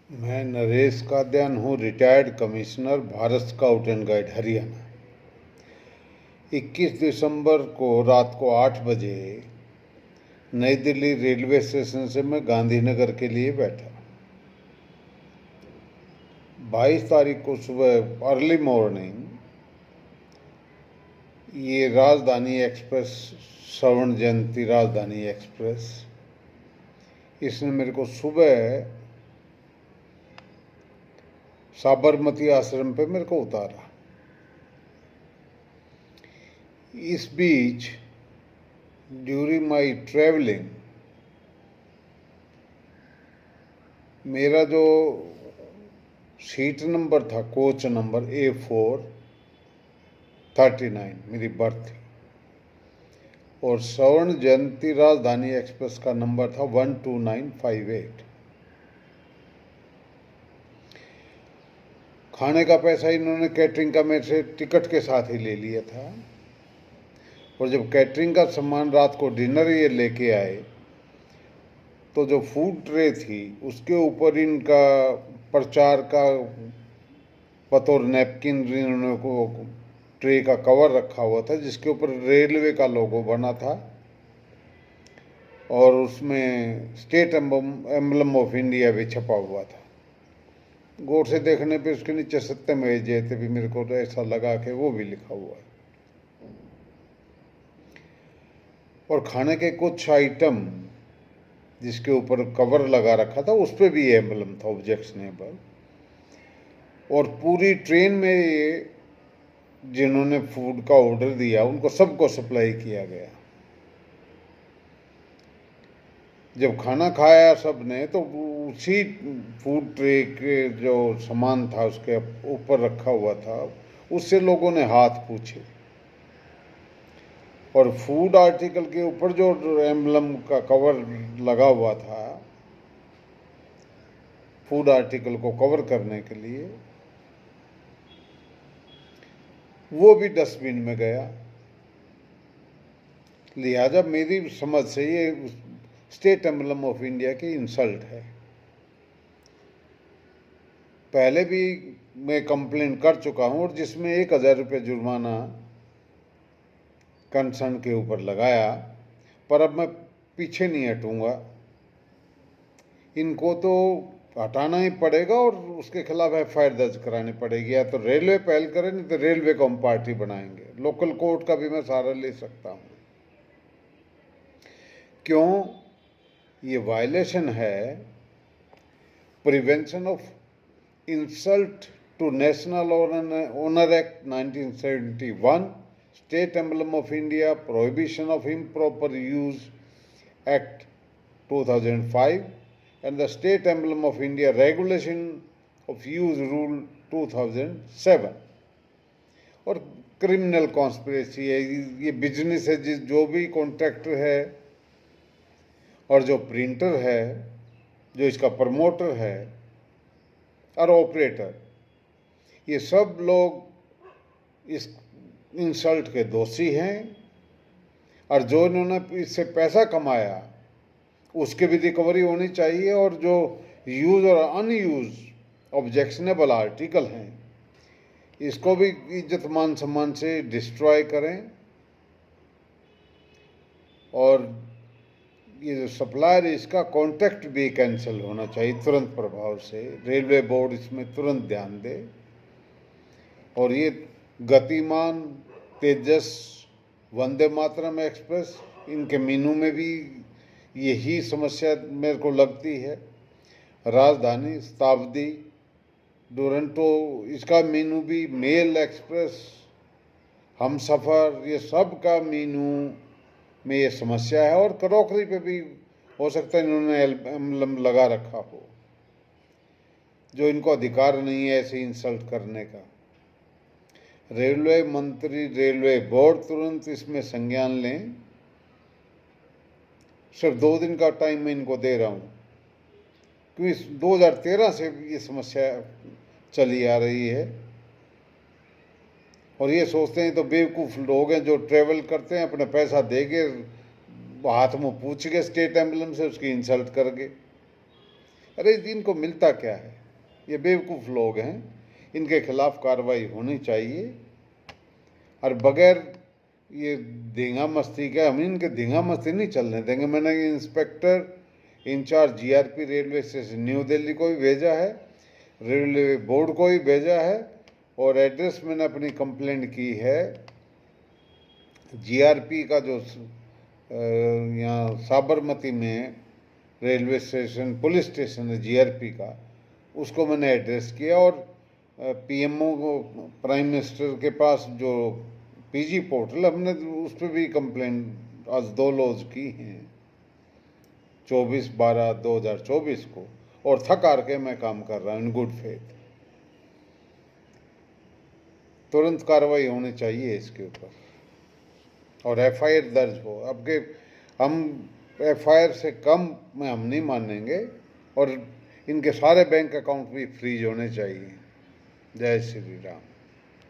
मैं नरेश कादयान हूँ, retired commissioner, Bharat scout and guide Haryana. 21 दिसंबर को रात को 8 बजे नई दिल्ली रेलवे स्टेशन से मैं गांधीनगर के लिए बैठा। 22 तारीख को सुबह अर्ली मॉर्निंग ये राजधानी एक्सप्रेस, स्वर्ण जयंती राजधानी एक्सप्रेस, इसने मेरे को सुबह साबरमती आश्रम पे मेरे को उतारा। इस बीच ड्यूरिंग माई ट्रैवलिंग मेरा जो सीट नंबर था, कोच नंबर A439, मेरी बर्थ थी, और स्वर्ण जयंती राजधानी एक्सप्रेस का नंबर था 12958। खाने का पैसा इन्होंने कैटरिंग का मेरे से टिकट के साथ ही ले लिया था, और जब कैटरिंग का सामान रात को डिनर ये लेके आए तो जो फूड ट्रे थी उसके ऊपर इनका प्रचार का बतौर नैपकिन इन्होंने को ट्रे का कवर रखा हुआ था, जिसके ऊपर रेलवे का लोगो बना था और उसमें स्टेट एम्बलम ऑफ इंडिया भी छपा हुआ था। गौर से देखने पे उसके नीचे सत्यमेव जयते भी मेरे को ऐसा लगा कि वो भी लिखा हुआ है। और खाने के कुछ आइटम जिसके ऊपर कवर लगा रखा था उस पर भी एम्बलम था, ऑब्जेक्शनेबल। और पूरी ट्रेन में ये जिन्होंने फूड का ऑर्डर दिया उनको सबको सप्लाई किया गया। जब खाना खाया सब ने तो उसी फूड ट्रे के जो सामान था उसके ऊपर रखा हुआ था, उससे लोगों ने हाथ पूछे, और फूड आर्टिकल के ऊपर जो एम्बलम का कवर लगा हुआ था फूड आर्टिकल को कवर करने के लिए, वो भी डस्टबिन में गया। लिहाजा मेरी समझ से ये स्टेट एम्बलम ऑफ इंडिया की इंसल्ट है। पहले भी मैं कंप्लेन कर चुका हूं, और जिसमें 1000 रुपये जुर्माना कंसर्न के ऊपर लगाया, पर अब मैं पीछे नहीं हटूंगा। इनको तो हटाना ही पड़ेगा और उसके खिलाफ FIR दर्ज करानी पड़ेगी। या तो रेलवे पहल करे, नहीं तो रेलवे को हम पार्टी बनाएंगे। लोकल कोर्ट का भी मैं सहारा ले सकता हूं। क्यों? ये वायलेशन है prevention of insult to national honour act 1971, state emblem of India, prohibition of improper use act 2005, and the State Emblem of India Regulation of Use Rule 2007। और क्रिमिनल कॉन्स्पिरेसी है, ये बिजनेस है। जो भी कॉन्ट्रैक्टर है और जो प्रिंटर है, जो इसका प्रमोटर है और ऑपरेटर, ये सब लोग इस इंसल्ट के दोषी हैं। और जो इन्होंने इससे पैसा कमाया उसके भी रिकवरी होनी चाहिए, और जो यूज और अनयूज ऑब्जेक्शनेबल आर्टिकल हैं इसको भी इज्जत मान सम्मान से डिस्ट्रॉय करें। और ये जो सप्लायर है इसका कॉन्ट्रैक्ट भी कैंसिल होना चाहिए तुरंत प्रभाव से। रेलवे बोर्ड इसमें तुरंत ध्यान दे। और ये गतिमान, तेजस, वंदे मातरम एक्सप्रेस, इनके मीनू में भी यही समस्या मेरे को लगती है। राजधानी, शताब्दी, डोरंटो, इसका मीनू भी, मेल एक्सप्रेस, हमसफ़र, ये सब का मीनू में ये समस्या है। और क्रॉकरी पे भी हो सकता है इन्होंने एम्बलम लगा रखा हो, जो इनको अधिकार नहीं है ऐसे इंसल्ट करने का। रेलवे मंत्री, रेलवे बोर्ड तुरंत इसमें संज्ञान लें। सिर्फ 2 दिन का टाइम मैं इनको दे रहा हूँ, क्योंकि 2013 से ये समस्या चली आ रही है। और ये सोचते हैं तो बेवकूफ़ लोग हैं जो ट्रेवल करते हैं, अपने पैसा देके हाथ मुँह पूछ के स्टेट एम्बलम से उसकी इंसल्ट करके। अरे इनको मिलता क्या है, ये बेवकूफ़ लोग हैं, इनके खिलाफ कार्रवाई होनी चाहिए। और बगैर ये धींगा मस्ती के हम इनके धींगा मस्ती नहीं चलने देंगे। मैंने inspector in charge GRP railway station New Delhi को भी भेजा है, रेलवे बोर्ड को भी भेजा है, और एड्रेस मैंने अपनी कंप्लेंट की है जीआरपी का जो यहाँ साबरमती में रेलवे स्टेशन पुलिस स्टेशन है जीआरपी का, उसको मैंने एड्रेस किया। और पीएमओ को, प्राइम मिनिस्टर के पास जो पीजी पोर्टल, हमने उस पर भी कंप्लेंट आज 2 लॉज की हैं 24/12/2024 को, और थक हार के मैं काम कर रहा हूँ इन गुड फेथ। तुरंत कार्रवाई होनी चाहिए इसके ऊपर और एफआईआर दर्ज हो। अब के हम एफआईआर से कम में हम नहीं मानेंगे, और इनके सारे बैंक अकाउंट भी फ्रीज होने चाहिए। जय श्री राम।